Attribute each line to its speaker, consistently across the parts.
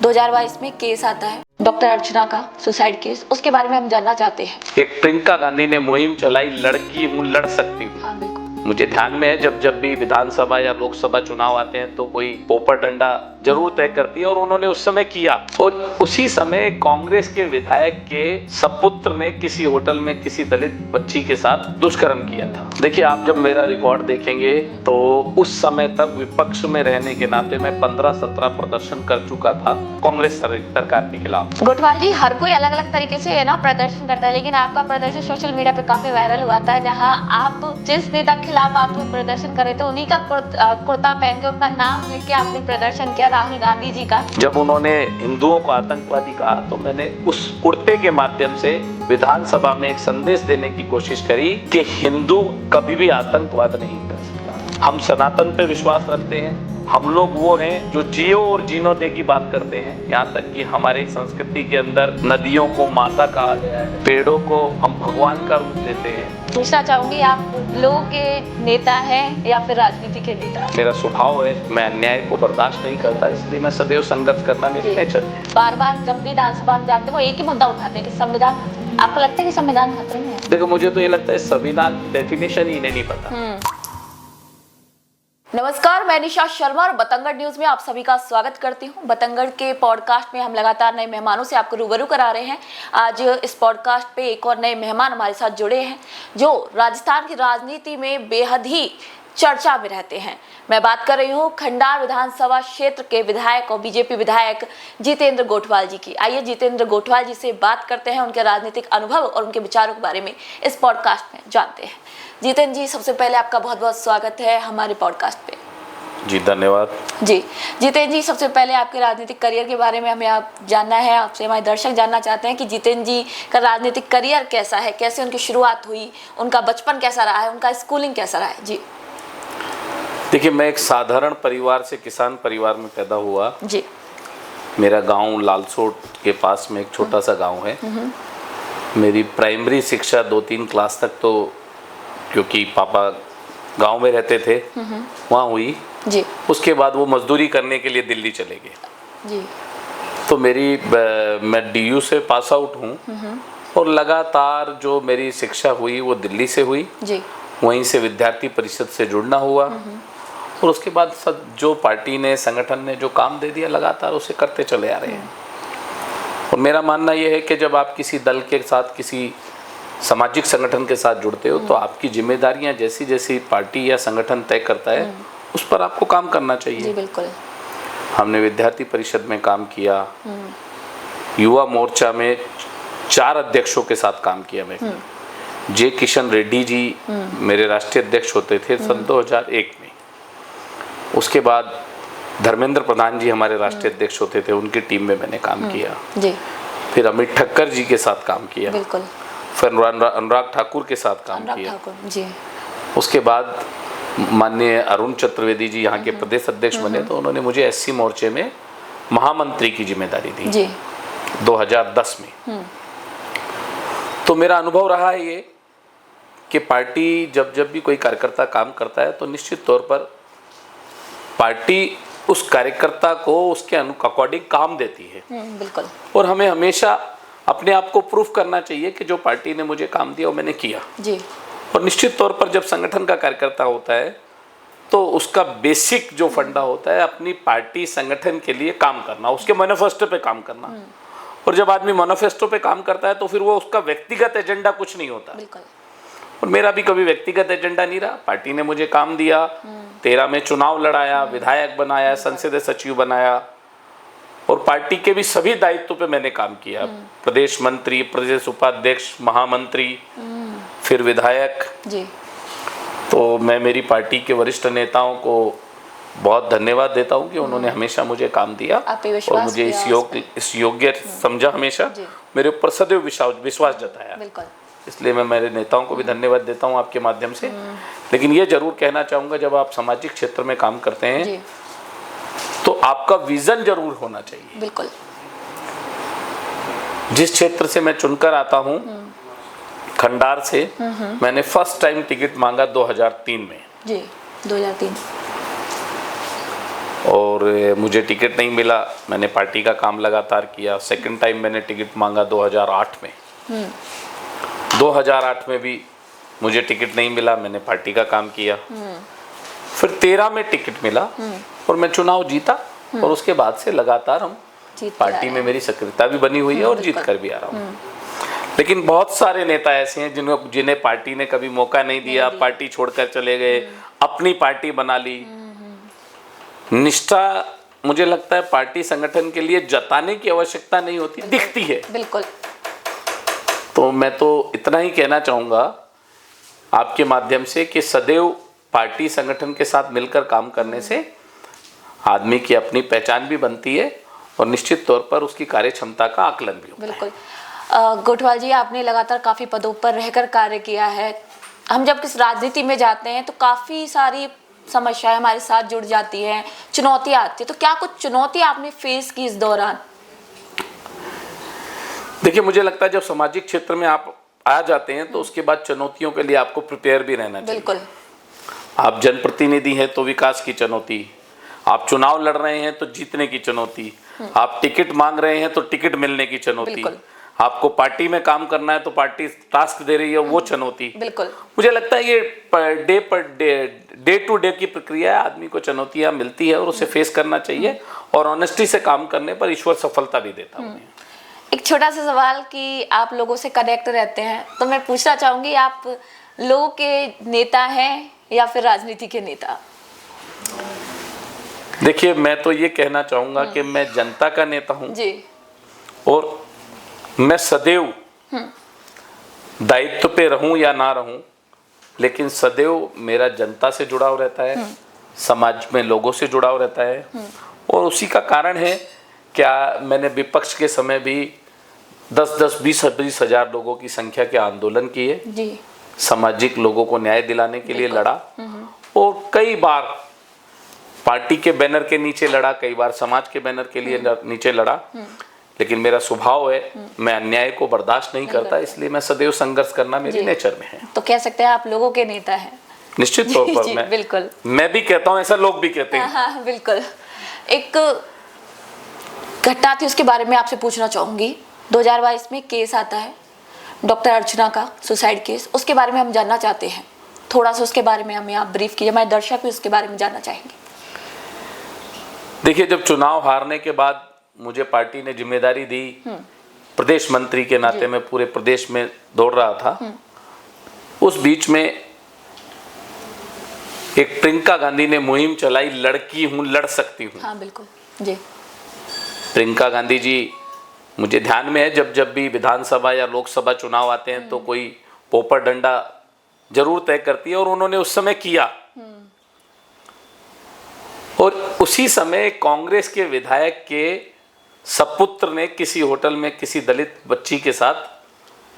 Speaker 1: 2022 में केस आता है डॉक्टर अर्चना का सुसाइड केस, उसके बारे में हम जानना चाहते हैं।
Speaker 2: एक प्रियंका गांधी ने मुहिम चलाई, लड़की हूँ लड़ सकती हूँ।
Speaker 1: हाँ बिल्कुल।
Speaker 2: मुझे ध्यान में है जब भी विधानसभा या लोकसभा चुनाव आते हैं तो कोई पोपर डंडा जरूर तय करती है और उन्होंने उस समय किया। और उसी समय कांग्रेस के विधायक के सपुत्र ने किसी होटल में किसी दलित बच्ची के साथ दुष्कर्म किया था। देखिए, आप जब मेरा रिकॉर्ड देखेंगे तो उस समय तक विपक्ष में रहने के नाते मैं 15-17 प्रदर्शन कर चुका था कांग्रेस सरकार के खिलाफ।
Speaker 1: गोठवाल जी, हर कोई अलग अलग तरीके से है ना प्रदर्शन करता है, लेकिन आपका प्रदर्शन सोशल मीडिया पे काफी वायरल हुआ था, जहाँ आप जिस नेता के खिलाफ आप प्रदर्शन कर रहे थे उन्हीं का कुर्ता पहन के उनका नाम लेके आपने प्रदर्शन किया, राहुल गांधी जी का।
Speaker 2: जब उन्होंने हिंदुओं को आतंकवादी कहा तो मैंने उस कुर्ते के माध्यम से विधानसभा में एक संदेश देने की कोशिश करी कि हिंदू कभी भी आतंकवाद नहीं कर सकता। हम सनातन पे विश्वास रखते हैं, हम लोग वो हैं जो जियो और जीनो दे की बात करते हैं। यहाँ तक कि हमारी संस्कृति के अंदर नदियों को माता कहा गया है, पेड़ों को हम भगवान का रूप देते हैं।
Speaker 1: पूछना चाहूंगी, आप लोगों के नेता हैं या फिर राजनीति के नेता?
Speaker 2: मेरा स्वभाव है, मैं अन्याय को बर्दाश्त नहीं करता, इसलिए मैं सदैव संघर्ष करना मेरी नेचर है।
Speaker 1: बार बार जब विधानसभा में जाते हैं वो एक ही मुद्दा उठाते हैं कि संविधान, आपको लगता है कि संविधान खतरे में है?
Speaker 2: देखो, मुझे तो ये लगता है संविधान डेफिनेशन ही नहीं पता।
Speaker 1: नमस्कार, मैं निशा शर्मा और बतंगड़ न्यूज में आप सभी का स्वागत करती हूं। बतंगड़ के पॉडकास्ट में हम लगातार नए मेहमानों से आपको रूबरू करा रहे हैं। आज इस पॉडकास्ट पे एक और नए मेहमान हमारे साथ जुड़े हैं जो राजस्थान की राजनीति में बेहद ही चर्चा में रहते हैं। मैं बात कर रही हूँ खंडार विधानसभा क्षेत्र के विधायक और बीजेपी विधायक जितेंद्र गोठवाल जी की। आइए जितेंद्र गोठवाल जी से बात करते हैं, उनके राजनीतिक अनुभव और उनके विचारों के बारे में इस पॉडकास्ट में जानते हैं। जितेंद्र जी, सबसे पहले आपका बहुत बहुत स्वागत है हमारे पॉडकास्ट पे।
Speaker 2: जी धन्यवाद।
Speaker 1: जी जितेंद्र जी, सबसे पहले आपके राजनीतिक करियर के बारे में हमें आप जानना है, आपसे हमारे दर्शक जानना चाहते हैं कि जितेंद्र जी का राजनीतिक करियर कैसा है, कैसे उनकी शुरुआत हुई, उनका बचपन कैसा रहा है, उनका स्कूलिंग कैसा रहा है? जी
Speaker 2: देखिए, मैं एक साधारण परिवार से किसान परिवार में पैदा हुआ।
Speaker 1: जी।
Speaker 2: मेरा गांव लालसोट के पास में एक छोटा सा गांव है। मेरी प्राइमरी शिक्षा 2-3 क्लास तक तो, क्योंकि पापा गांव में रहते थे, वहाँ हुई।
Speaker 1: जी।
Speaker 2: उसके बाद वो मजदूरी करने के लिए दिल्ली चले गए।
Speaker 1: जी।
Speaker 2: तो मैं डीयू से पास आउट हूँ और लगातार जो मेरी शिक्षा हुई वो दिल्ली से हुई। जी। वहीं से विद्यार्थी परिषद से जुड़ना हुआ और उसके बाद सब जो पार्टी ने, संगठन ने जो काम दे दिया लगातार उसे करते चले आ रहे हैं। और मेरा मानना यह है कि जब आप किसी दल के साथ, किसी सामाजिक संगठन के साथ जुड़ते हो तो आपकी जिम्मेदारियां जैसी जैसी पार्टी या संगठन तय करता है उस पर आपको काम करना चाहिए।
Speaker 1: जी बिल्कुल।
Speaker 2: हमने विद्यार्थी परिषद में काम किया, युवा मोर्चा में 4 अध्यक्षों के साथ काम किया। मैं जे किशन रेड्डी जी मेरे राष्ट्रीय अध्यक्ष होते थे सन 2001 में। उसके बाद धर्मेंद्र प्रधान जी हमारे राष्ट्रीय अध्यक्ष होते थे, उनकी टीम में मैंने काम किया। जी। फिर अमित ठक्कर जी के साथ काम किया। बिल्कुल। फिर अनुराग ठाकुर के साथ काम किया। जी। उसके बाद माननीय अरुण चतुर्वेदी जी यहाँ के प्रदेश अध्यक्ष बने तो उन्होंने मुझे एससी मोर्चे में महामंत्री की जिम्मेदारी दी। जी। 2010 में। तो मेरा अनुभव रहा है ये कि पार्टी जब भी कोई कार्यकर्ता काम करता है तो निश्चित तौर पर पार्टी उस कार्यकर्ता को उसके अकॉर्डिंग काम देती है। बिल्कुल। और हमें हमेशा अपने आप को प्रूफ करना चाहिए कि जो पार्टी ने मुझे काम दिया वो मैंने किया। जी। और निश्चित तौर पर जब संगठन का कार्यकर्ता होता है तो उसका बेसिक जो फंडा होता है अपनी पार्टी संगठन के लिए काम करना, उसके मैनिफेस्टो पे काम करना। और जब आदमी मैनिफेस्टो पे काम करता है तो फिर वो उसका व्यक्तिगत एजेंडा कुछ नहीं होता। बिल्कुल। और मेरा भी कभी व्यक्तिगत एजेंडा नहीं रहा। पार्टी ने मुझे काम दिया, 13 में चुनाव लड़ाया, विधायक बनाया, संसदीय सचिव बनाया और पार्टी के भी सभी दायित्व पे मैंने काम किया। प्रदेश मंत्री, प्रदेश उपाध्यक्ष, महामंत्री, फिर विधायक। जी। तो मैं मेरी पार्टी के वरिष्ठ नेताओं को बहुत धन्यवाद देता हूं कि उन्होंने हमेशा मुझे काम दिया और मुझे इस योग्य समझा, हमेशा मेरे ऊपर सदैव विश्वास जताया। बिल्कुल। इसलिए मैं मेरे नेताओं को भी धन्यवाद देता हूं आपके माध्यम से। लेकिन ये जरूर कहना चाहूँगा, जब आप सामाजिक क्षेत्र में काम करते हैं तो आपका विजन जरूर होना चाहिए। बिल्कुल। जिस क्षेत्र से मैं चुनकर आता हूँ, खंडार से, मैंने फर्स्ट टाइम टिकट मांगा 2003 में। जी, 2003। और मुझे टिकट नहीं मिला। मैंने पार्टी का काम लगातार किया। सेकंड टाइम मैंने टिकट मांगा 2008 में। 2008 में भी मुझे टिकट नहीं मिला, मैंने पार्टी का काम किया। फिर 13 में टिकट मिला और मैं चुनाव जीता और उसके बाद से लगातार हम पार्टी में मेरी सक्रियता भी बनी हुई है और जीत कर भी आ रहा हूँ। लेकिन बहुत सारे नेता ऐसे हैं जिन्हें पार्टी ने कभी मौका नहीं दिया, पार्टी छोड़कर चले गए, अपनी पार्टी बना ली। निष्ठा मुझे लगता है पार्टी संगठन के लिए जताने की आवश्यकता नहीं होती, दिखती है।
Speaker 1: बिल्कुल।
Speaker 2: तो मैं तो इतना ही कहना चाहूँगा आपके माध्यम से कि सदैव पार्टी संगठन के साथ मिलकर काम करने से आदमी की अपनी पहचान भी बनती है और निश्चित तौर पर उसकी कार्य क्षमता का आकलन भी होता है।
Speaker 1: बिल्कुल। गोठवाल जी, आपने लगातार काफ़ी पदों पर रहकर कार्य किया है। हम जब किस राजनीति में जाते हैं तो काफ़ी सारी समस्याएं हमारे साथ जुड़ जाती हैं, चुनौतियां आती है। तो क्या कुछ चुनौती आपने फेस की इस दौरान?
Speaker 2: देखिए, मुझे लगता है जब सामाजिक क्षेत्र में आप आ जाते हैं तो उसके बाद चुनौतियों के लिए आपको प्रिपेयर भी रहना चाहिए।
Speaker 1: बिल्कुल।
Speaker 2: आप जनप्रतिनिधि हैं तो विकास की चुनौती, आप चुनाव लड़ रहे हैं तो जीतने की चुनौती, आप टिकट मांग रहे हैं तो टिकट मिलने की चुनौती, आपको पार्टी में काम करना है तो पार्टी टास्क दे रही है वो चुनौती।
Speaker 1: बिल्कुल।
Speaker 2: मुझे लगता है ये डे टू डे की प्रक्रिया है। आदमी को चुनौतियां मिलती है और उसे फेस करना चाहिए और ऑनेस्टी से काम करने पर ईश्वर सफलता भी देता है।
Speaker 1: एक छोटा सा सवाल कि आप लोगों से कनेक्ट रहते हैं तो मैं पूछना चाहूंगी, आप लोगों के नेता हैं या फिर राजनीति के नेता?
Speaker 2: देखिए, मैं तो ये कहना चाहूंगा कि मैं जनता का नेता हूं
Speaker 1: जी।
Speaker 2: और मैं सदैव दायित्व पे रहूं या ना रहूं, लेकिन सदैव मेरा जनता से जुड़ाव रहता है, समाज में लोगों से जुड़ाव रहता है। और उसी का कारण है क्या मैंने विपक्ष के समय भी 10-10, 20-20 हजार लोगों की संख्या के आंदोलन किए
Speaker 1: जी।
Speaker 2: सामाजिक लोगों को न्याय दिलाने के लिए लड़ा और कई बार पार्टी के बैनर के नीचे लड़ा, कई बार समाज के बैनर के लिए नीचे लड़ा। लेकिन मेरा स्वभाव है, मैं अन्याय को बर्दाश्त नहीं करता, इसलिए मैं सदैव संघर्ष करना मेरी नेचर में है।
Speaker 1: तो कह सकते हैं आप लोगों के नेता हैं।
Speaker 2: निश्चित तौर पर। मैं
Speaker 1: बिल्कुल,
Speaker 2: मैं भी कहता हूँ, ऐसा लोग भी कहते हैं।
Speaker 1: हाँ, बिल्कुल। एक घटना थी, उसके बारे में आपसे पूछना चाहूंगी। 2022 में केस आता है डॉक्टर अर्चना का, सुसाइड केस, उसके बारे में हम जानना चाहते हैं। थोड़ा सा उसके बारे में हमें आप ब्रीफ कीजिए, हमारे दर्शक भी उसके बारे में जानना चाहेंगे।
Speaker 2: देखिए, जब चुनाव हारने के बाद मुझे पार्टी ने जिम्मेदारी दी, प्रदेश मंत्री के नाते मैं पूरे प्रदेश में दौड़ रहा था। उस बीच में एक प्रियंका गांधी ने मुहिम चलाई, लड़की हूं लड़ सकती हूं।
Speaker 1: हाँ, बिल्कुल जी।
Speaker 2: प्रियंका गांधी जी मुझे ध्यान में है, जब भी विधानसभा या लोकसभा चुनाव आते हैं तो कोई पोपट डंडा जरूर तय करती है और उन्होंने उस समय किया। और उसी समय कांग्रेस के विधायक के सपुत्र ने किसी होटल में किसी दलित बच्ची के साथ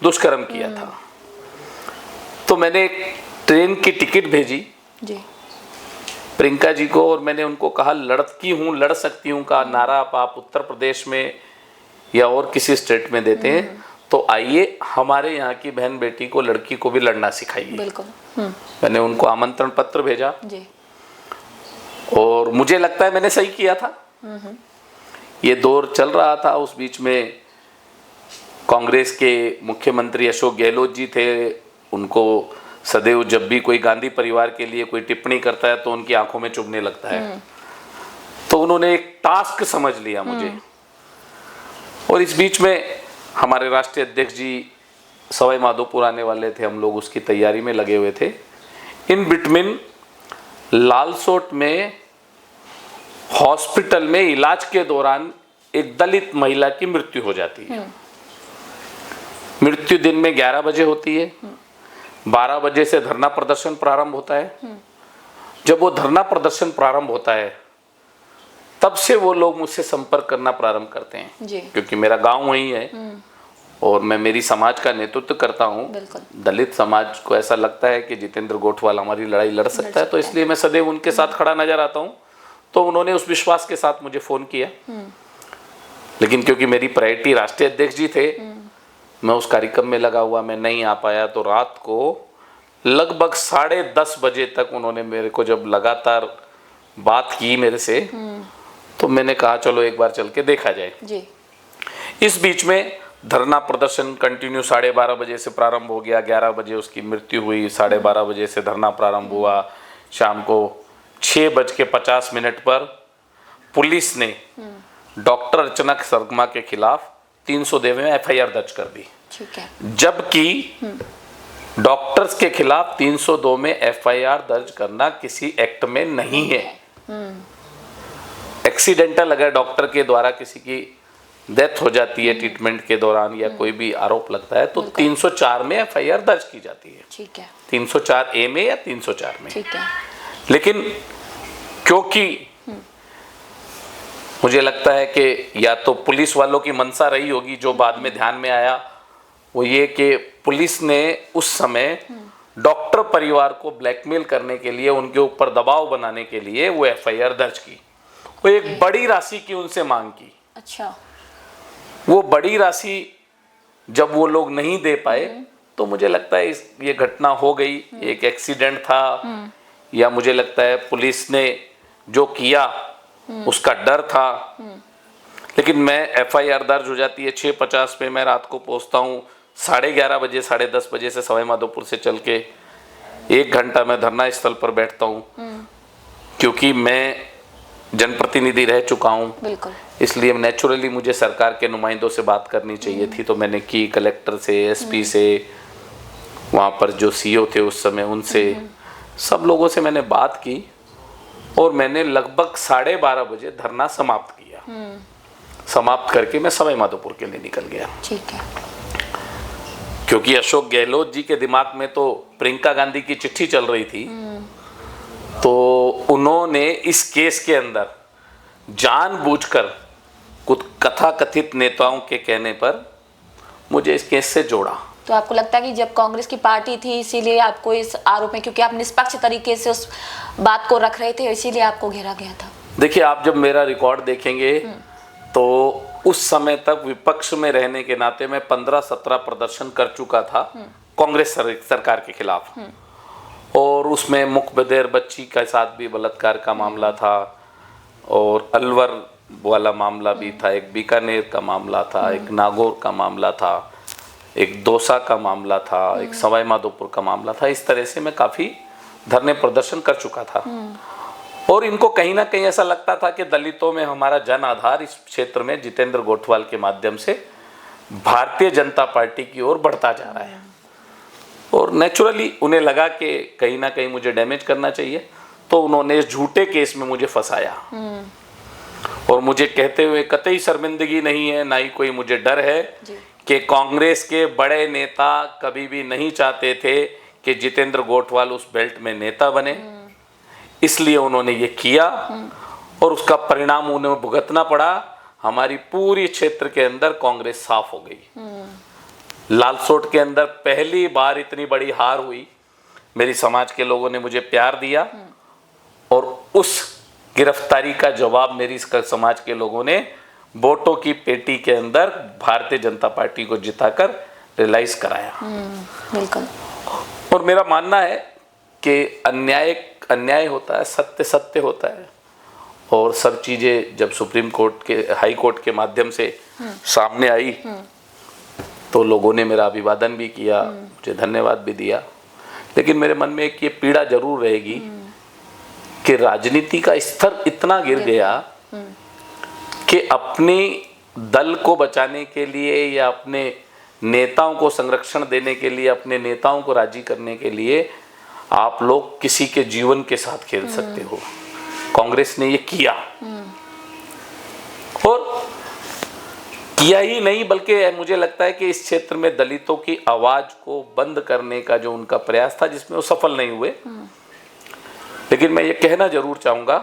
Speaker 2: दुष्कर्म किया था। तो मैंने एक ट्रेन की टिकट भेजी
Speaker 1: जी
Speaker 2: प्रियंका जी को और मैंने उनको कहा, लड़की हूं लड़ सकती हूं का नारा आप उत्तर प्रदेश में या और किसी स्टेट में देते हैं तो आइए हमारे यहाँ की बहन बेटी को, लड़की को भी लड़ना सिखाइए।
Speaker 1: बिल्कुल।
Speaker 2: मैंने उनको आमंत्रण पत्र भेजा
Speaker 1: जी।
Speaker 2: और मुझे लगता है मैंने सही किया था। ये दौर चल रहा था, उस बीच में कांग्रेस के मुख्यमंत्री अशोक गहलोत जी थे। उनको सदैव जब भी कोई गांधी परिवार के लिए कोई टिप्पणी करता है तो उनकी आंखों में चुभने लगता है। तो उन्होंने एक टास्क समझ लिया मुझे। और इस बीच में हमारे राष्ट्रीय अध्यक्ष जी सवाई माधोपुर आने वाले थे, हम लोग उसकी तैयारी में लगे हुए थे। इन बिटवीन लालसोट में हॉस्पिटल में इलाज के दौरान एक दलित महिला की मृत्यु हो जाती है। मृत्यु दिन में 11 बजे होती है। 12 बजे से धरना प्रदर्शन प्रारंभ होता है। जब वो धरना प्रदर्शन प्रारंभ होता है तब से वो लोग मुझसे संपर्क करना प्रारंभ करते हैं
Speaker 1: जी।
Speaker 2: क्योंकि मेरा गांव वही है और मैं मेरी समाज का नेतृत्व करता हूँ। दलित समाज को ऐसा लगता है कि जितेंद्र गोठवाल हमारी लड़ाई लड़ सकता है, तो इसलिए मैं सदैव उनके साथ खड़ा नजर आता हूँ। तो उन्होंने उस विश्वास के साथ मुझे फोन किया। लेकिन क्योंकि मेरी प्रायोरिटी राष्ट्रीय अध्यक्ष जी थे, मैं उस कार्यक्रम में लगा हुआ, मैं नहीं आ पाया। तो रात को लगभग 10:30 बजे तक उन्होंने मेरे को जब लगातार बात की मेरे से, तो मैंने कहा चलो एक बार चल के देखा जाए।
Speaker 1: जी।
Speaker 2: इस बीच में धरना प्रदर्शन कंटिन्यू 12:30 बजे से प्रारंभ हो गया, 11 बजे उसकी मृत्यु हुई, 12:30 बजे से धरना प्रारंभ हुआ। शाम को 6:50 पर पुलिस ने डॉक्टर अर्चना शर्मा के खिलाफ 302 में FIR दर्ज कर दी,
Speaker 1: ठीक है।
Speaker 2: जबकि डॉक्टर्स के खिलाफ 302 में FIR दर्ज करना किसी एक्ट में नहीं है। एक्सीडेंटल अगर डॉक्टर के द्वारा किसी की डेथ हो जाती है ट्रीटमेंट के दौरान या कोई भी आरोप लगता है तो 304 में FIR दर्ज की जाती है,
Speaker 1: ठीक है।
Speaker 2: 304A में या 304 में,
Speaker 1: ठीक है।
Speaker 2: लेकिन क्योंकि मुझे लगता है कि या तो पुलिस वालों की मंशा रही होगी, जो बाद में ध्यान में आया वो ये कि पुलिस ने उस समय डॉक्टर परिवार को ब्लैकमेल करने के लिए, उनके ऊपर दबाव बनाने के लिए वो FIR दर्ज की, वो एक बड़ी राशि की उनसे मांग की।
Speaker 1: अच्छा।
Speaker 2: वो बड़ी राशि जब वो लोग नहीं दे पाए तो मुझे लगता है ये घटना हो गई, एक एक्सीडेंट था, या मुझे लगता है पुलिस ने जो किया उसका डर था। लेकिन मैं FIR दर्ज हो जाती है 6:50 पे, मैं रात को पहुंचता हूँ, 11:30 बजे 10:30 बजे से सवाई माधोपुर से चल के 1 घंटा मैं धरना स्थल पर बैठता हूँ, क्योंकि मैं जनप्रतिनिधि रह चुका हूँ।
Speaker 1: बिल्कुल।
Speaker 2: इसलिए नेचुरली मुझे सरकार के नुमाइंदों से बात करनी चाहिए थी, तो मैंने की, कलेक्टर से, SP से, वहाँ पर जो CO थे उस समय उनसे, सब लोगों से मैंने बात की और मैंने लगभग 12:30 बजे धरना समाप्त किया। समाप्त करके मैं सवाई माधोपुर के लिए निकल गया,
Speaker 1: ठीक है।
Speaker 2: क्योंकि अशोक गहलोत जी के दिमाग में तो प्रियंका गांधी की चिट्ठी चल रही थी, तो उन्होंने इस केस के अंदर जानबूझकर कुछ कथाकथित नेताओं के कहने पर मुझे इस केस से जोड़ा।
Speaker 1: तो आपको लगता है कि जब कांग्रेस की पार्टी थी इसीलिए आपको इस आरोप में, क्योंकि आप निष्पक्ष तरीके से उस बात को रख रहे थे, इसीलिए आपको घेरा गया था? देखिए,
Speaker 2: आप जब मेरा रिकॉर्ड देखेंगे तो उस समय तक विपक्ष में रहने के नाते मैं 15-17 प्रदर्शन कर चुका था कांग्रेस सरकार के खिलाफ, और उसमें मुखबिर बच्ची के साथ भी बलात्कार का मामला था, और अलवर वाला मामला भी था, एक बीकानेर का मामला था, एक नागौर का मामला था, एक दौसा का मामला था, एक सवाई माधोपुर का मामला था। इस तरह से मैं काफ़ी धरने प्रदर्शन कर चुका था, और इनको कहीं ना कहीं ऐसा लगता था कि दलितों में हमारा जन आधार इस क्षेत्र में जितेंद्र गोठवाल के माध्यम से भारतीय जनता पार्टी की ओर बढ़ता जा रहा है, और नेचुरली उन्हें लगा कि कहीं ना कहीं मुझे डैमेज करना चाहिए, तो उन्होंने इस झूठे केस में मुझे फंसाया, और मुझे कहते हुए कतई शर्मिंदगी नहीं है, ना ही कोई मुझे डर है कि कांग्रेस के बड़े नेता कभी भी नहीं चाहते थे कि जितेंद्र गोठवाल उस बेल्ट में नेता बने, इसलिए उन्होंने ये किया, और उसका परिणाम उन्हें भुगतना पड़ा। हमारी पूरी क्षेत्र के अंदर कांग्रेस साफ हो गई। लालसोट के अंदर पहली बार इतनी बड़ी हार हुई, मेरी समाज के लोगों ने मुझे प्यार दिया, और उस गिरफ्तारी का जवाब मेरी समाज के लोगों ने वोटों की पेटी के अंदर भारतीय जनता पार्टी को जिताकर रियलाइज कराया।
Speaker 1: बिल्कुल।
Speaker 2: और मेरा मानना है कि अन्याय होता है, सत्य सत्य होता है, और सब चीज़ें जब सुप्रीम कोर्ट के, हाई कोर्ट के माध्यम से सामने आई तो लोगों ने मेरा अभिवादन भी किया, मुझे धन्यवाद भी दिया, लेकिन मेरे मन में एक ये पीड़ा जरूर रहेगी कि राजनीति का स्तर इतना गिर गया कि अपने दल को बचाने के लिए या अपने नेताओं को संरक्षण देने के लिए, अपने नेताओं को राजी करने के लिए आप लोग किसी के जीवन के साथ खेल सकते हो। कांग्रेस ने ये किया, और किया ही नहीं बल्कि मुझे लगता है कि इस क्षेत्र में दलितों की आवाज को बंद करने का जो उनका प्रयास था, जिसमें वो सफल नहीं हुए। लेकिन मैं ये कहना जरूर चाहूंगा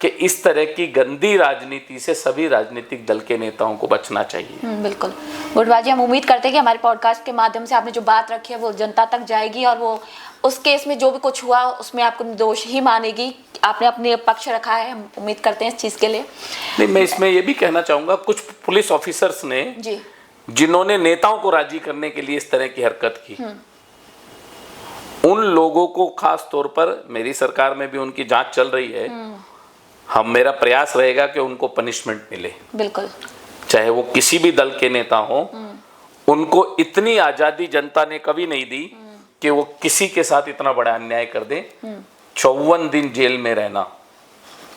Speaker 2: कि इस तरह की गंदी राजनीति से सभी राजनीतिक दल के नेताओं को बचना चाहिए।
Speaker 1: बिल्कुल गुटबाजी, हम उम्मीद करते हैं कि हमारे पॉडकास्ट के माध्यम से आपने जो बात रखी है वो जनता तक जाएगी, और वो उस केस में जो भी कुछ हुआ उसमें आपको निर्दोष ही मानेगी। आपने अपने पक्ष रखा है, हम उम्मीद करते हैं इस चीज़ के लिए।
Speaker 2: नहीं, मैं इसमें ये भी कहना चाहूँगा, कुछ पुलिस ऑफिसर्स ने जिन्होंने नेताओं को राजी करने के लिए इस तरह की हरकत की, उन लोगों को खास तौर पर, मेरी सरकार में भी उनकी जांच चल रही है, मेरा प्रयास रहेगा कि उनको पनिशमेंट मिले,
Speaker 1: बिल्कुल,
Speaker 2: चाहे वो किसी भी दल के नेता हो। उनको इतनी आजादी जनता ने कभी नहीं दी कि वो किसी के साथ इतना बड़ा अन्याय कर दे। 54 दिन जेल में रहना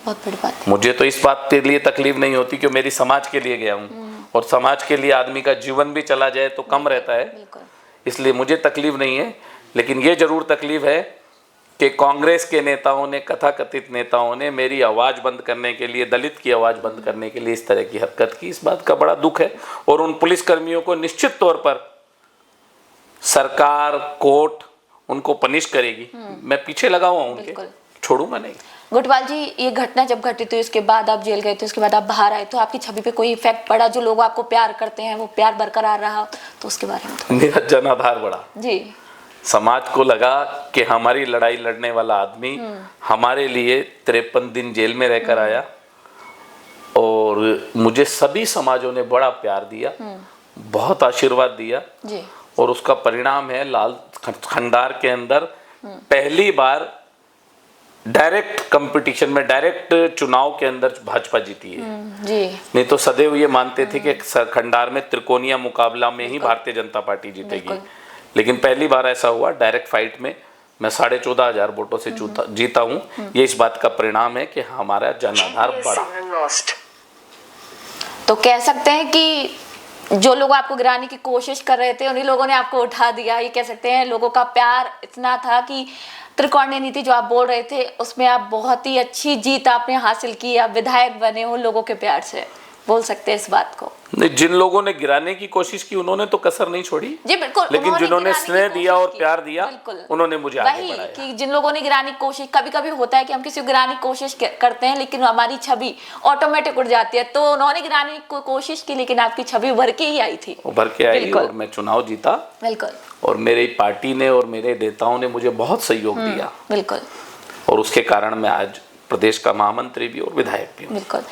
Speaker 1: बहुत बड़ी बात है।
Speaker 2: मुझे तो इस बात के लिए तकलीफ नहीं होती कि मेरी समाज के लिए गया हूँ, और समाज के लिए आदमी का जीवन भी चला जाए तो कम रहता है,
Speaker 1: बिल्कुल,
Speaker 2: इसलिए मुझे तकलीफ नहीं है। लेकिन ये जरूर तकलीफ है कि कांग्रेस के नेताओं ने, कथाकथित नेताओं ने मेरी आवाज़ बंद करने के लिए, दलित की आवाज़ बंद करने के लिए इस तरह की हरकत की। इस बात का बड़ा दुख है, और उन पुलिसकर्मियों को निश्चित तौर पर सरकार, कोर्ट उनको पनिश करेगी। मैं पीछे लगा हुआ हूं उनके,
Speaker 1: बिल्कुल।
Speaker 2: छोड़ूंगा नहीं।
Speaker 1: गोटवाल जी, ये घटना जब घटी थी उसके बाद आप जेल गए थे, उसके बाद आप बाहर आए, तो आपकी छवि पे कोई इफेक्ट पड़ा? जो लोग आपको प्यार करते हैं वो प्यार बरकरार रहा, तो उसके बारे में थोड़ा।
Speaker 2: मेरा जनाधार बढ़ा,
Speaker 1: जी,
Speaker 2: समाज को लगा कि हमारी लड़ाई लड़ने वाला आदमी हमारे लिए 53 दिन जेल में रहकर आया, और मुझे सभी समाजों ने बड़ा प्यार दिया, बहुत आशीर्वाद दिया।
Speaker 1: जी,
Speaker 2: और उसका परिणाम है लाल खंडार के अंदर पहली बार डायरेक्ट कंपटीशन में, डायरेक्ट चुनाव के अंदर भाजपा जीती है।
Speaker 1: जी,
Speaker 2: नहीं तो सदैव ये मानते थे कि खंडार में त्रिकोणीय मुकाबला में ही भारतीय जनता पार्टी जीतेगी, लेकिन पहली बार ऐसा हुआ डायरेक्ट फाइट में मैं 14,500 वोटों से जीता हूँ। ये इस बात का परिणाम है कि हमारा जनाधार बढ़ा।
Speaker 1: तो कह सकते हैं कि जो लोग आपको गिराने की कोशिश कर रहे थे उन्हीं लोगों ने आपको उठा दिया। ये कह सकते हैं लोगों का प्यार इतना था कि त्रिकोणीय नीति जो आप बोल रहे थे उसमें आप बहुत ही अच्छी जीत आपने हासिल की, आप विधायक बने हो लोगों के प्यार से, बोल सकते हैं इस बात को।
Speaker 2: नहीं, जिन लोगों ने गिराने की कोशिश की उन्होंने तो कसर नहीं छोड़ी
Speaker 1: जी बिल्कुल,
Speaker 2: लेकिन जिन्होंने स्नेह दिया और प्यार दिया उन्होंने मुझे आगे
Speaker 1: वही
Speaker 2: बढ़ाया।
Speaker 1: कि जिन लोगों ने गिराने की कोशिश, कभी कभी होता है कि हम किसी को गिराने की कोशिश करते हैं लेकिन हमारी छवि ऑटोमेटिक उड़ जाती है, तो उन्होंने गिराने की कोशिश की लेकिन आपकी छवि उभर के ही आई थी।
Speaker 2: उभर के आई और मैं चुनाव जीता।
Speaker 1: बिल्कुल,
Speaker 2: और मेरी पार्टी ने और मेरे नेताओं ने मुझे बहुत सहयोग दिया।
Speaker 1: बिल्कुल,
Speaker 2: और उसके कारण मैं आज प्रदेश का महामंत्री भी और विधायक भी हूँ।
Speaker 1: बिल्कुल।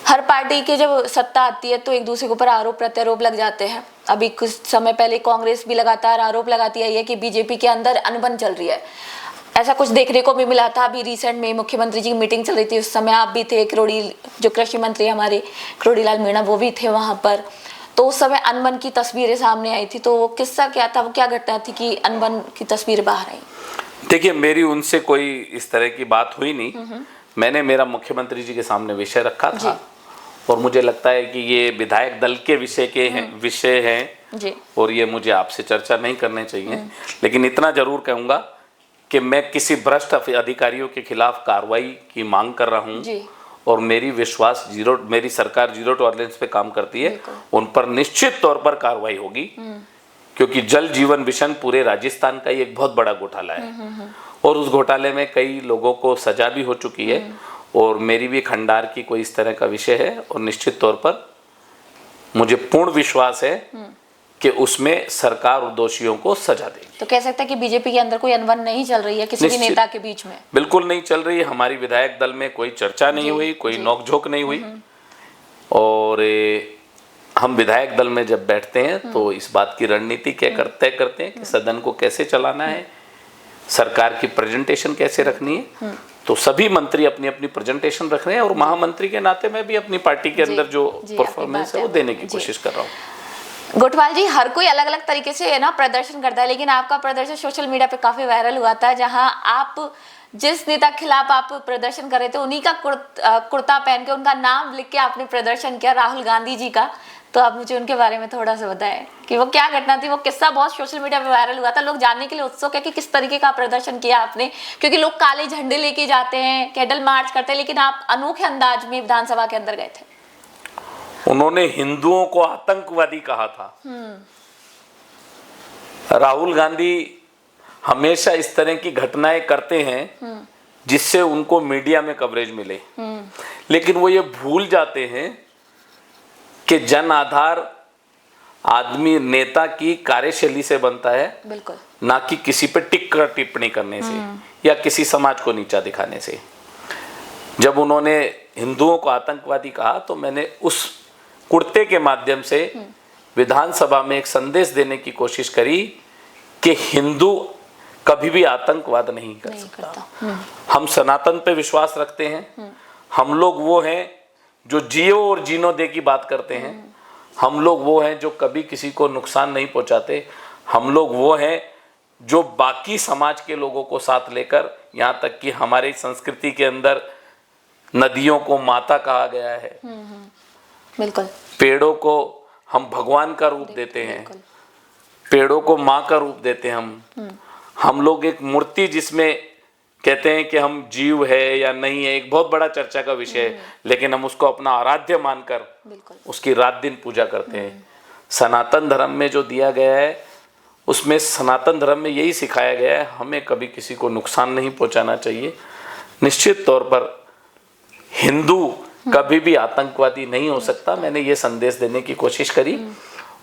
Speaker 1: हर पार्टी की जब सत्ता आती है तो एक दूसरे के ऊपर आरोप प्रत्यारोप लग जाते हैं। अभी कुछ समय पहले कांग्रेस भी लगातार आरोप लगाती आई है कि बीजेपी के अंदर अनबन चल रही है। ऐसा कुछ देखने को भी मिला था। अभी रिसेंट में मुख्यमंत्री जी की मीटिंग चल रही थी, उस समय आप भी थे, जो कृषि मंत्री हमारे किरोड़ीलाल मीणा वो भी थे वहां पर, तो उस समय अनबन की तस्वीरें सामने आई थी। तो वो किस्सा क्या था, वो क्या घटना थी कि अनबन की तस्वीर बाहर आई?
Speaker 2: देखिए, मेरी उनसे कोई इस तरह की बात हुई नहीं। मैंने मेरा मुख्यमंत्री जी के सामने विषय रखा था और मुझे लगता है कि ये विधायक दल के विषय हैं
Speaker 1: जी, और
Speaker 2: ये मुझे आपसे चर्चा नहीं करने चाहिए। लेकिन इतना जरूर कहूँगा कि मैं किसी भ्रष्ट अधिकारियों के खिलाफ कार्रवाई की मांग कर रहा हूँ और मेरी सरकार जीरो टॉलरेंस पे काम करती है। उन पर निश्चित तौर पर कार्रवाई होगी, क्योंकि जल जीवन मिशन पूरे राजस्थान का ही एक बहुत बड़ा घोटाला है और उस घोटाले में कई लोगों को सजा भी हो चुकी है और मेरी भी खंडार की कोई इस तरह का विषय है और निश्चित तौर पर मुझे पूर्ण विश्वास है कि उसमें सरकार और दोषियों को सजा देगी।
Speaker 1: तो कह सकते हैं कि बीजेपी के अंदर कोई अनबन नहीं चल रही है किसी भी नेता के बीच में?
Speaker 2: बिल्कुल नहीं चल रही है। हमारी विधायक दल में कोई चर्चा नहीं हुई, कोई नोकझोंक नहीं हुई। और हम विधायक दल में जब बैठते हैं तो इस बात की रणनीति क्या तय करते हैं कि सदन को कैसे चलाना है, सरकार की प्रेजेंटेशन कैसे रखनी है। तो सभी मंत्री अपनी अपनी प्रेजेंटेशन रख रहे हैं और महामंत्री के नाते मैं भी अपनी पार्टी के अंदर जो परफॉर्मेंस है वो देने की कोशिश कर रहा हूँ।
Speaker 1: गोटवाल जी, हर कोई अलग अलग तरीके से ना प्रदर्शन करता है, लेकिन आपका प्रदर्शन सोशल मीडिया पे काफी वायरल हुआ था, जहां आप जिस नेता के खिलाफ आप प्रदर्शन कर रहे थे उन्हीं का कुर्ता पहन के उनका नाम लिख के आपने प्रदर्शन किया, राहुल गांधी जी का। तो आप मुझे उनके बारे में थोड़ा सा बताएं कि वो क्या घटना थी। वो किस्सा बहुत सोशल मीडिया पे वायरल हुआ था, लोग जानने के लिए उत्सुक है कि किस तरीके का प्रदर्शन किया आपने, क्योंकि लोग काले झंडे लेके जाते हैं, कैंडल मार्च करते हैं, लेकिन आप अनोखे अंदाज में विधानसभा के अंदर गए थे।
Speaker 2: उन्होंने हिंदुओं को आतंकवादी कहा था। राहुल गांधी हमेशा इस तरह की घटनाएं करते हैं जिससे उनको मीडिया में कवरेज मिले, लेकिन वो ये भूल जाते हैं कि जन आधार आदमी नेता की कार्यशैली से बनता है,
Speaker 1: बिल्कुल,
Speaker 2: ना कि किसी पे टिप्पणी करने से या किसी समाज को नीचा दिखाने से। जब उन्होंने हिंदुओं को आतंकवादी कहा तो मैंने उस कुर्ते के माध्यम से विधानसभा में एक संदेश देने की कोशिश करी कि हिंदू कभी भी आतंकवाद नहीं कर सकता। हम सनातन पे विश्वास रखते हैं, हम लोग वो हैं जो जियो और जीनो दे की बात करते हैं। हम लोग वो हैं जो कभी किसी को नुकसान नहीं पहुंचाते। हम लोग वो हैं जो बाकी समाज के लोगों को साथ लेकर, यहाँ तक कि हमारी संस्कृति के अंदर नदियों को माता कहा गया है,
Speaker 1: बिल्कुल,
Speaker 2: पेड़ों को हम भगवान का रूप देते हैं,
Speaker 1: बिल्कुल,
Speaker 2: पेड़ों को माँ का रूप देते हैं हम लोग एक मूर्ति जिसमें कहते हैं कि हम जीव है या नहीं है, एक बहुत बड़ा चर्चा का विषय है, लेकिन हम उसको अपना आराध्य मानकर
Speaker 1: बिल्कुल,
Speaker 2: उसकी रात दिन पूजा करते हैं। सनातन धर्म में जो दिया गया है उसमें सनातन धर्म में यही सिखाया गया है, हमें कभी किसी को नुकसान नहीं पहुंचाना चाहिए। निश्चित तौर पर हिंदू कभी भी आतंकवादी नहीं हो सकता। मैंने ये संदेश देने की कोशिश करी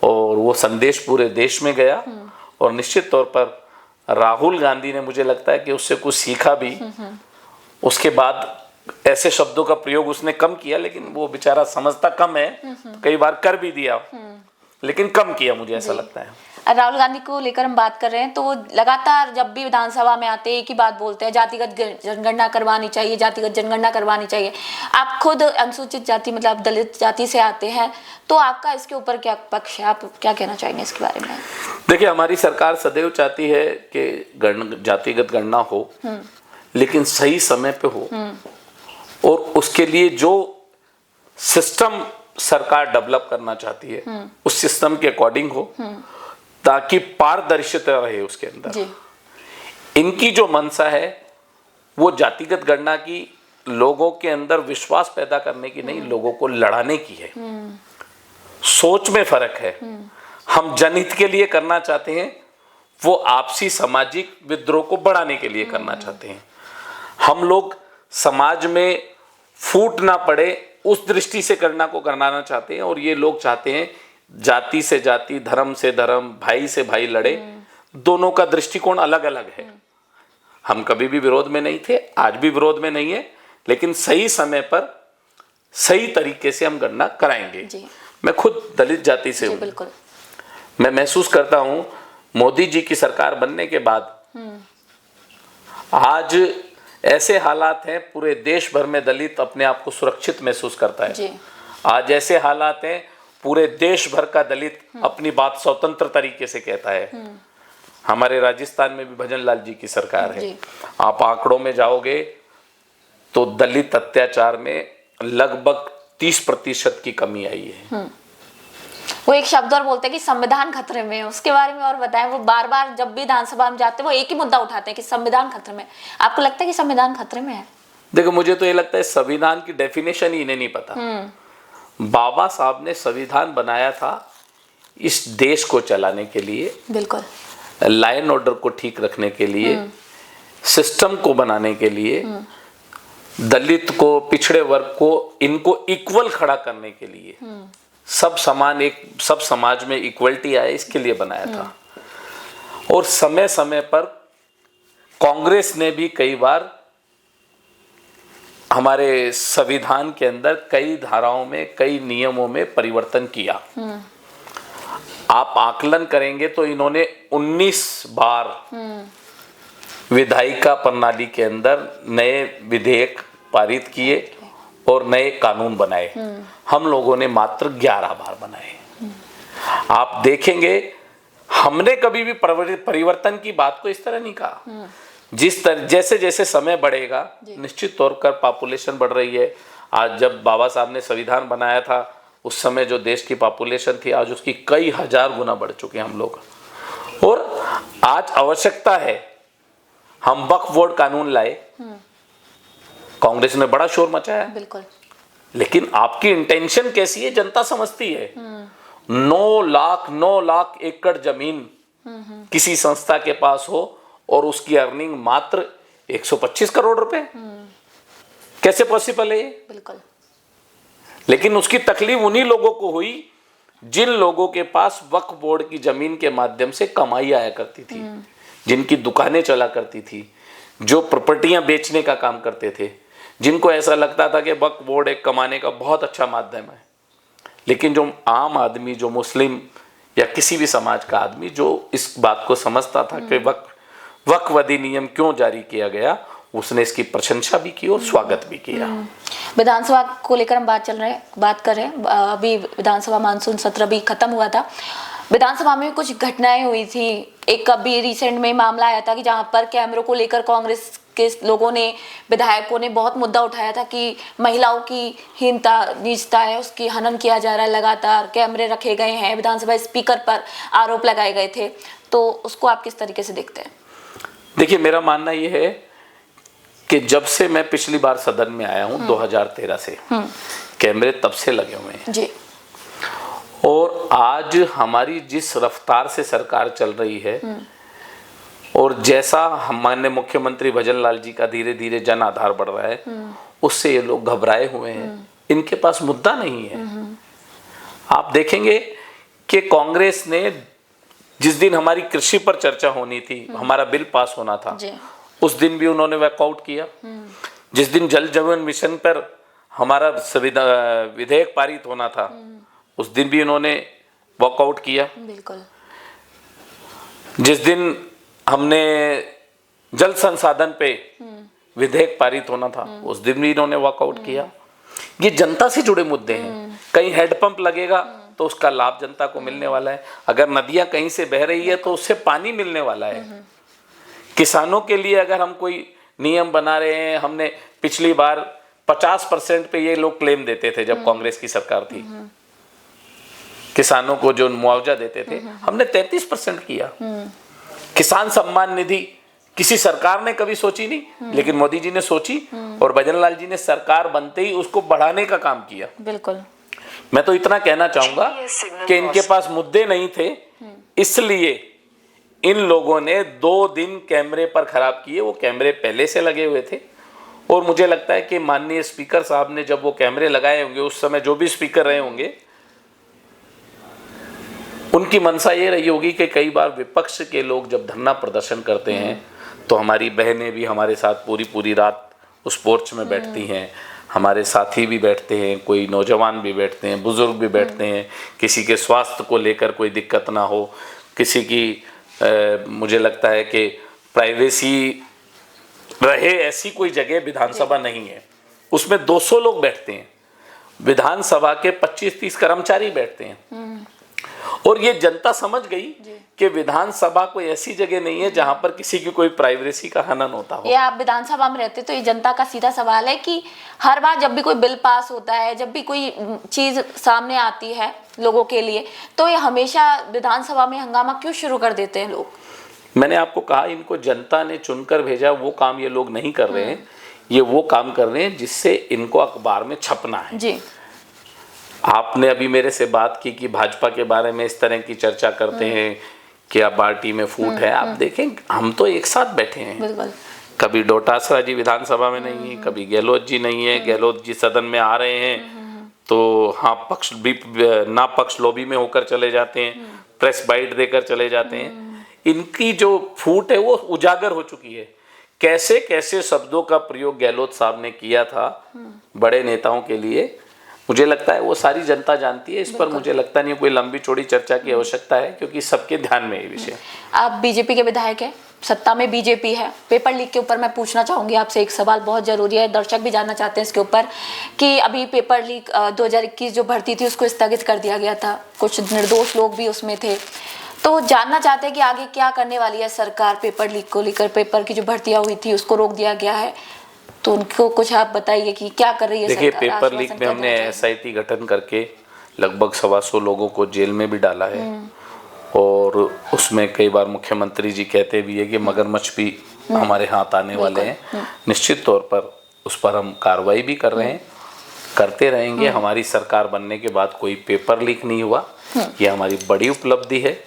Speaker 2: और वो संदेश पूरे देश में गया और निश्चित तौर पर राहुल गांधी ने, मुझे लगता है कि उससे कुछ सीखा भी। उसके बाद ऐसे शब्दों का प्रयोग उसने कम किया, लेकिन वो बेचारा समझता कम है, तो कई बार कर भी दिया, लेकिन कम किया, मुझे ऐसा लगता है।
Speaker 1: राहुल गांधी को लेकर हम बात कर रहे हैं तो वो लगातार जब भी विधानसभा में आते हैं एक ही बात बोलते हैं, जातिगत जनगणना करवानी चाहिए, जातिगत जनगणना करवानी चाहिए। आप खुद अनुसूचित जाति मतलब दलित जाति से आते हैं, तो आपका इसके ऊपर क्या पक्ष है, आप क्या कहना चाहेंगे इसके बारे में?
Speaker 2: देखिए, हमारी सरकार सदैव चाहती है कि जातिगत गणना हो, लेकिन सही समय पे हो और उसके लिए जो सिस्टम सरकार डेवलप करना चाहती है उस सिस्टम के अकॉर्डिंग हो, ताकि पारदर्शिता रहे उसके अंदर
Speaker 1: जी।
Speaker 2: इनकी जो मंशा है वो जातिगत गणना की लोगों के अंदर विश्वास पैदा करने की नहीं, लोगों को लड़ाने की है। सोच में फर्क है। हम जनहित के लिए करना चाहते हैं, वो आपसी सामाजिक विद्रोह को बढ़ाने के लिए करना चाहते हैं। हम लोग समाज में फूट ना पड़े उस दृष्टि से गणना को करवाना चाहते हैं, और ये लोग चाहते हैं जाति से जाति, धर्म से धर्म, भाई से भाई लड़े। दोनों का दृष्टिकोण अलग अलग है। हम कभी भी विरोध में नहीं थे, आज भी विरोध में नहीं है, लेकिन सही समय पर सही तरीके से हम गणना कराएंगे। मैं खुद दलित जाति से हूँ।
Speaker 1: बिल्कुल।
Speaker 2: मैं महसूस करता हूँ मोदी जी की सरकार बनने के बाद आज ऐसे हालात हैं, पूरे देश भर में दलित अपने आप को सुरक्षित महसूस करता है
Speaker 1: जी।
Speaker 2: आज ऐसे हालात हैं, पूरे देश भर का दलित अपनी बात स्वतंत्र तरीके से कहता है। हमारे राजस्थान में भी भजन लाल जी की सरकार है। आप आंकड़ों में जाओगे तो दलित अत्याचार में लगभग 30% की कमी आई है।
Speaker 1: वो एक शब्द और बोलते हैं कि संविधान खतरे में है, उसके बारे में और बताएं। वो बार बार जब भी विधानसभा में जाते हैं वो एक ही मुद्दा उठाते हैं कि संविधान खतरे में है। आपको लगता है कि संविधान खतरे में है?
Speaker 2: देखो, मुझे तो ये लगता है संविधान की डेफिनेशन ही इन्हें नहीं पता। बाबा साहब ने संविधान बनाया था इस देश को चलाने के लिए,
Speaker 1: बिल्कुल,
Speaker 2: लॉ एंड ऑर्डर को ठीक रखने के लिए, सिस्टम को बनाने के लिए, दलित को, पिछड़े वर्ग को, इनको इक्वल खड़ा करने के लिए, सब समान, एक सब समाज में इक्वलिटी आए, इसके लिए बनाया था। और समय समय पर कांग्रेस ने भी कई बार हमारे संविधान के अंदर कई धाराओं में, कई नियमों में परिवर्तन किया। आप आकलन करेंगे तो इन्होंने 19 बार विधायिका प्रणाली के अंदर नए विधेयक पारित किए और नए कानून बनाए। हम लोगों ने मात्र 11 बार बनाए। आप देखेंगे हमने कभी भी परिवर्तन की बात को इस तरह नहीं कहा। जिस तरह जैसे जैसे समय बढ़ेगा, निश्चित तौर पर पॉपुलेशन बढ़ रही है। आज जब बाबा साहब ने संविधान बनाया था उस समय जो देश की पॉपुलेशन थी, आज उसकी कई हजार गुना बढ़ चुके हैं हम लोग। और आज आवश्यकता है हम वक्फ बोर्ड कानून लाए। कांग्रेस ने बड़ा शोर मचाया,
Speaker 1: बिल्कुल,
Speaker 2: लेकिन आपकी इंटेंशन कैसी है जनता समझती है। 9 लाख एकड़ जमीन किसी संस्था के पास हो और उसकी अर्निंग मात्र 125 करोड़ रुपए, कैसे पॉसिबल है ये?
Speaker 1: बिल्कुल।
Speaker 2: लेकिन उसकी तकलीफ उन्हीं लोगों को हुई जिन लोगों के पास वक्फ बोर्ड की जमीन के माध्यम से कमाई आया करती थी, जिनकी दुकानें चला करती थी, जो प्रॉपर्टियां बेचने का काम करते थे, जिनको ऐसा लगता था कि वक्फ बोर्ड एक कमाने का बहुत अच्छा माध्यम है। लेकिन जो आम आदमी, जो मुस्लिम या किसी भी समाज का आदमी जो इस बात को समझता था कि वक्फ अधिनियम क्यों जारी किया गया, उसने इसकी प्रशंसा भी की और स्वागत भी किया।
Speaker 1: विधानसभा को लेकर हम बात कर रहे हैं। अभी विधानसभा मानसून सत्र भी खत्म हुआ था। विधानसभा में कुछ घटनाएं हुई थी। एक अभी रिसेंट में मामला आया था कि जहां पर कैमरों को लेकर कांग्रेस के लोगों ने, विधायकों ने बहुत मुद्दा उठाया था कि महिलाओं की हीनता नीचता है, उसकी हनन किया जा रहा है, लगातार कैमरे रखे गए हैं, विधानसभा स्पीकर पर आरोप लगाए गए थे। तो उसको आप किस तरीके से देखते हैं?
Speaker 2: देखिए, मेरा मानना यह है कि जब से मैं पिछली बार सदन में आया हूं 2013 से कैमरे तब से लगे हुए हैं
Speaker 1: जी।
Speaker 2: और आज हमारी जिस रफ्तार से सरकार चल रही है और जैसा हम माननीय मुख्यमंत्री भजन लाल जी का धीरे धीरे जन आधार बढ़ रहा है, उससे ये लोग घबराए हुए हैं। इनके पास मुद्दा नहीं है। आप देखेंगे कि कांग्रेस ने जिस दिन हमारी कृषि पर चर्चा होनी थी, हमारा बिल पास होना था, उस दिन भी उन्होंने वॉकआउट किया। जिस दिन जल जीवन मिशन पर हमारा विधेयक पारित होना था, उस दिन भी उन्होंने वॉकआउट किया।
Speaker 1: बिल्कुल।
Speaker 2: जिस दिन हमने जल संसाधन पे विधेयक पारित होना था, उस दिन भी इन्होंने वॉकआउट किया। ये जनता से जुड़े मुद्दे हैं। कहीं हेडपंप लगेगा तो उसका लाभ जनता को मिलने वाला है। अगर नदियां कहीं से बह रही है तो उससे पानी मिलने वाला है। किसानों के लिए अगर हम कोई नियम बना रहे हैं, हमने पिछली बार 50% पे ये लोग क्लेम देते थे जब कांग्रेस की सरकार थी, किसानों को जो मुआवजा देते थे, हमने 33% किया। किसान सम्मान निधि किसी सरकार ने कभी सोची नहीं, लेकिन मोदी जी ने सोची और भजन लाल जी ने सरकार बनते ही उसको बढ़ाने का काम किया।
Speaker 1: बिल्कुल।
Speaker 2: मैं तो इतना कहना चाहूंगा कि इनके पास मुद्दे नहीं थे, इसलिए इन लोगों ने 2 दिन कैमरे पर खराब किए। वो कैमरे पहले से लगे हुए थे और मुझे लगता है कि माननीय स्पीकर साहब ने जब वो कैमरे लगाए होंगे, उस समय जो भी स्पीकर रहे होंगे, उनकी मंशा ये रही होगी कि कई बार विपक्ष के लोग जब धरना प्रदर्शन करते हैं तो हमारी बहनें भी हमारे साथ पूरी रात उस पोर्च में बैठती हैं, हमारे साथी भी बैठते हैं, कोई नौजवान भी बैठते हैं, बुजुर्ग भी बैठते हैं, किसी के स्वास्थ्य को लेकर कोई दिक्कत ना हो, किसी की मुझे लगता है कि प्राइवेसी रहे ऐसी कोई जगह विधानसभा नहीं है। उसमें 200 लोग बैठते हैं, विधानसभा के 25-30 कर्मचारी बैठते हैं और ये जनता समझ गई कि विधानसभा कोई ऐसी जगह नहीं है जहां पर किसी की कोई प्राइवेसी का हनन होता हो।
Speaker 1: ये आप विधानसभा में रहते तो ये जनता का सीधा सवाल है कि हर बार जब भी कोई बिल पास होता है, जब भी कोई चीज सामने आती है लोगों के लिए, तो ये हमेशा विधानसभा में हंगामा क्यों शुरू कर देते हैं लोग?
Speaker 2: मैंने आपको कहा, इनको जनता ने चुनकर भेजा, वो काम ये लोग नहीं कर रहे हैं। ये वो काम कर रहे हैं जिससे इनको अखबार में छपना है।
Speaker 1: जी।
Speaker 2: आपने अभी मेरे से बात की कि भाजपा के बारे में इस तरह की चर्चा करते हैं कि अब पार्टी में फूट है। आप देखें, हम तो एक साथ बैठे हैं।
Speaker 1: बिल्कुल।
Speaker 2: कभी डोटासरा जी विधानसभा में नहीं है, कभी गहलोत जी नहीं है। गहलोत जी सदन में आ रहे हैं तो हाँ, पक्ष भी ना पक्ष लॉबी में होकर चले जाते हैं, प्रेस बाइट देकर चले जाते हैं। इनकी जो फूट है वो उजागर हो चुकी है। कैसे कैसे शब्दों का प्रयोग गहलोत साहब ने किया था बड़े नेताओं के लिए, मुझे लगता है वो सारी जनता जानती है। इस पर मुझे लगता नहीं कोई लंबी चौड़ी चर्चा की आवश्यकता है, क्योंकि सबके ध्यान में ये विषय।
Speaker 1: आप बीजेपी के विधायक हैं, सत्ता में बीजेपी है। पेपर लीक के ऊपर मैं पूछना चाहूंगी आपसे एक सवाल, बहुत जरूरी है, दर्शक भी जानना चाहते हैं इसके ऊपर, कि अभी पेपर लीक 2021 जो भर्ती थी उसको स्थगित कर दिया गया था, कुछ निर्दोष लोग भी उसमें थे। तो जानना चाहते हैं कि आगे क्या करने वाली है सरकार पेपर लीक को लेकर। पेपर की जो भर्तियां हुई थी उसको रोक दिया गया है, तो उनको कुछ आप बताइए कि क्या कर रही है
Speaker 2: देखिए,
Speaker 1: सरकार?
Speaker 2: पेपर लीक में हमने SIT गठन करके लगभग 125 लोगों को जेल में भी डाला है और उसमें कई बार मुख्यमंत्री जी कहते भी है कि मगरमच्छ भी हमारे हाथ आने वाले हैं। निश्चित तौर पर उस पर हम कार्रवाई भी कर रहे हैं, करते रहेंगे। हमारी सरकार बनने के बाद कोई पेपर लीक नहीं हुआ, ये हमारी बड़ी उपलब्धि है।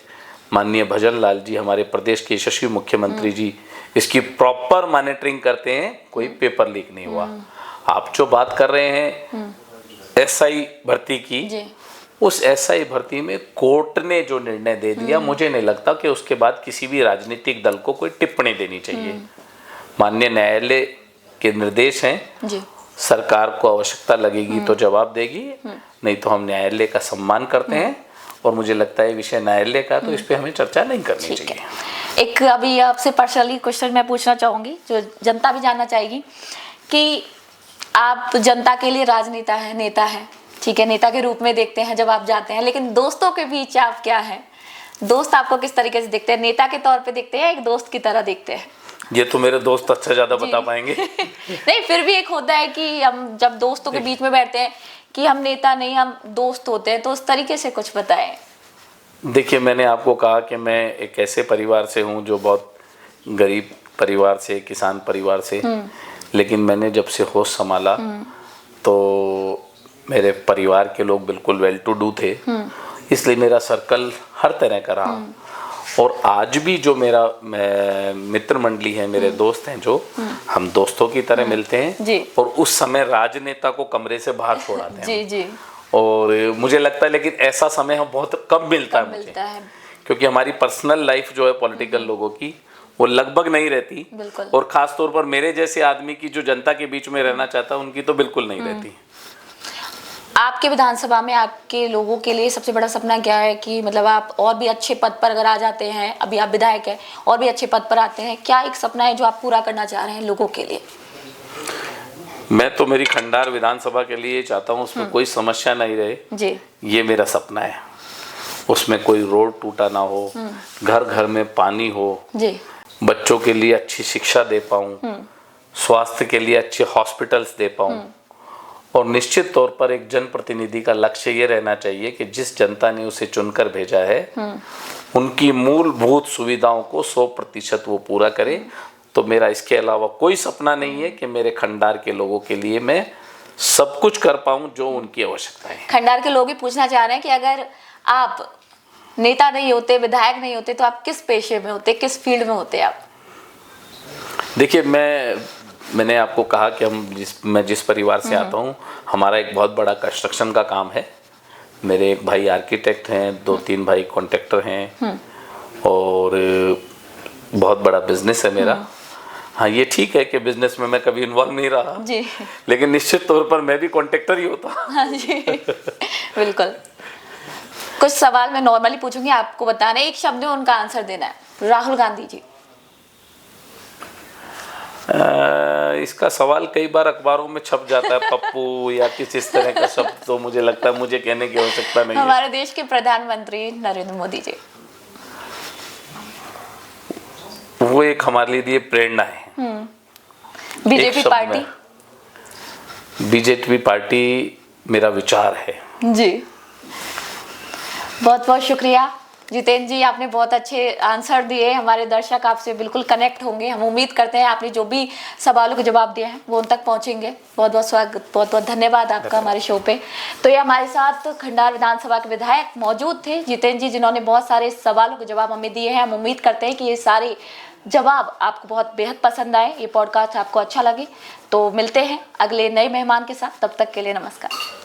Speaker 2: माननीय भजन लाल जी, हमारे प्रदेश के यशस्वी मुख्यमंत्री जी, इसकी प्रॉपर मॉनिटरिंग करते हैं, कोई पेपर लीक नहीं हुआ। आप जो बात कर रहे हैं SI भर्ती की, उस SI भर्ती में कोर्ट ने जो निर्णय दे दिया, मुझे नहीं लगता कि उसके बाद किसी भी राजनीतिक दल को कोई टिप्पणी देनी चाहिए। माननीय न्यायालय के निर्देश हैं, सरकार को आवश्यकता लगेगी तो जवाब देगी, नहीं तो हम न्यायालय का सम्मान करते हैं और मुझे लगता है विषय न्यायालय का, तो इस पे हमें चर्चा नहीं करनी चाहिए।
Speaker 1: एक अभी आपसे पर्सनली क्वेश्चन मैं पूछना चाहूँगी, जो जनता भी जानना चाहेगी कि आप जनता के लिए राजनेता है, नेता है, ठीक है, नेता के रूप में देखते हैं जब आप जाते हैं, लेकिन दोस्तों के बीच आप क्या हैं? दोस्त आपको किस तरीके से देखते हैं? नेता के तौर पे देखते हैं, एक दोस्त की तरह देखते हैं?
Speaker 2: ये तो मेरे दोस्त अच्छा ज़्यादा बता पाएंगे।
Speaker 1: नहीं, फिर भी एक होता है कि हम जब दोस्तों के बीच में बैठते हैं कि हम नेता नहीं, हम दोस्त होते हैं, तो उस तरीके से कुछ बताएं।
Speaker 2: देखिए, मैंने आपको कहा कि मैं एक ऐसे परिवार से हूँ जो बहुत गरीब परिवार से, किसान परिवार से, लेकिन मैंने जब से होश संभाला तो मेरे परिवार के लोग बिल्कुल वेल टू डू थे, इसलिए मेरा सर्कल हर तरह का रहा। और आज भी जो मेरा मित्र मंडली है, मेरे दोस्त हैं, जो हम दोस्तों की तरह मिलते हैं
Speaker 1: जी।
Speaker 2: और उस समय राजनेता को कमरे से बाहर छोड़ाते हैं।
Speaker 1: जी जी।
Speaker 2: और मुझे लगता है लेकिन ऐसा समय हम बहुत कम मिलता है मुझे, क्योंकि हमारी पर्सनल लाइफ जो है पॉलिटिकल लोगों की वो लगभग नहीं रहती, और खास तौर पर मेरे जैसे आदमी की जो जनता के बीच में रहना चाहता है उनकी तो बिल्कुल नहीं रहती।
Speaker 1: आपके विधानसभा में आपके लोगों के लिए सबसे बड़ा सपना क्या है कि मतलब आप और भी अच्छे पद पर अगर आ जाते हैं, अभी आप विधायक हैं और भी अच्छे पद पर आते हैं, क्या एक सपना है जो आप पूरा करना चाह रहे हैं लोगों के लिए?
Speaker 2: मैं तो मेरी खंडार विधानसभा के लिए चाहता हूँ उसमें कोई समस्या नहीं रहे
Speaker 1: जी।
Speaker 2: ये मेरा सपना है। उसमें कोई रोड टूटा ना हो, घर घर में पानी हो
Speaker 1: जी,
Speaker 2: बच्चों के लिए अच्छी शिक्षा दे पाऊँ, स्वास्थ्य के लिए अच्छे हॉस्पिटल्स दे पाऊँ, और निश्चित तौर पर एक जनप्रतिनिधि का लक्ष्य ये रहना चाहिए कि जिस जनता ने उसे चुनकर भेजा है उनकी मूलभूत सुविधाओं को 100% वो पूरा करे। तो मेरा इसके अलावा कोई सपना नहीं है कि मेरे खंडार के लोगों के लिए मैं सब कुछ कर पाऊं जो उनकी आवश्यकता है।
Speaker 1: खंडार के लोग भी पूछना चाह रहे हैं कि अगर आप नेता नहीं होते, विधायक नहीं होते, तो आप किस पेशे में होते, किस फील्ड में होते आप?
Speaker 2: देखिए, मैंने आपको कहा कि मैं जिस परिवार से आता हूँ, हमारा एक बहुत बड़ा कंस्ट्रक्शन का काम है। मेरे एक भाई आर्किटेक्ट हैं, 2-3 भाई कॉन्ट्रैक्टर हैं, और बहुत बड़ा बिजनेस है मेरा। हाँ, ये ठीक है कि बिजनेस में मैं कभी इन्वॉल्व नहीं रहा
Speaker 1: जी,
Speaker 2: लेकिन निश्चित तौर पर मैं भी कॉन्ट्रैक्टर ही होता।
Speaker 1: हाँ जी, बिल्कुल। कुछ सवाल मैं नॉर्मली पूछूंगी, आपको बताना है, एक शब्द में उनका आंसर देना है। राहुल गांधी जी।
Speaker 2: इसका सवाल कई बार अखबारों में छप जाता है, पप्पू या किस इस तरह का शब्द, तो मुझे लगता है मुझे कहने की आवश्यकता नहीं है।
Speaker 1: हमारे देश के प्रधानमंत्री नरेंद्र मोदी जी।
Speaker 2: वो एक हमारे लिए प्रेरणा है।
Speaker 1: BJP party.
Speaker 2: बीजेपी पार्टी मेरा विचार है।
Speaker 1: जी, बहुत बहुत शुक्रिया जितेंद्र जी, आपने बहुत अच्छे आंसर दिए। हमारे दर्शक आपसे बिल्कुल कनेक्ट होंगे, हम उम्मीद करते हैं आपने जो भी सवालों के जवाब दिए हैं वो उन तक पहुंचेंगे। बहुत बहुत स्वागत, बहुत बहुत धन्यवाद आपका हमारे शो पे। तो ये हमारे साथ खंडार विधानसभा के विधायक मौजूद थे जितेंद्र जी, जिन्होंने बहुत सारे सवालों के जवाब हमें दिए हैं। हम उम्मीद करते हैं कि ये सारे जवाब आपको बहुत बेहद पसंद आए, ये पॉडकास्ट आपको अच्छा लगे। तो मिलते हैं अगले नए मेहमान के साथ, तब तक के लिए नमस्कार।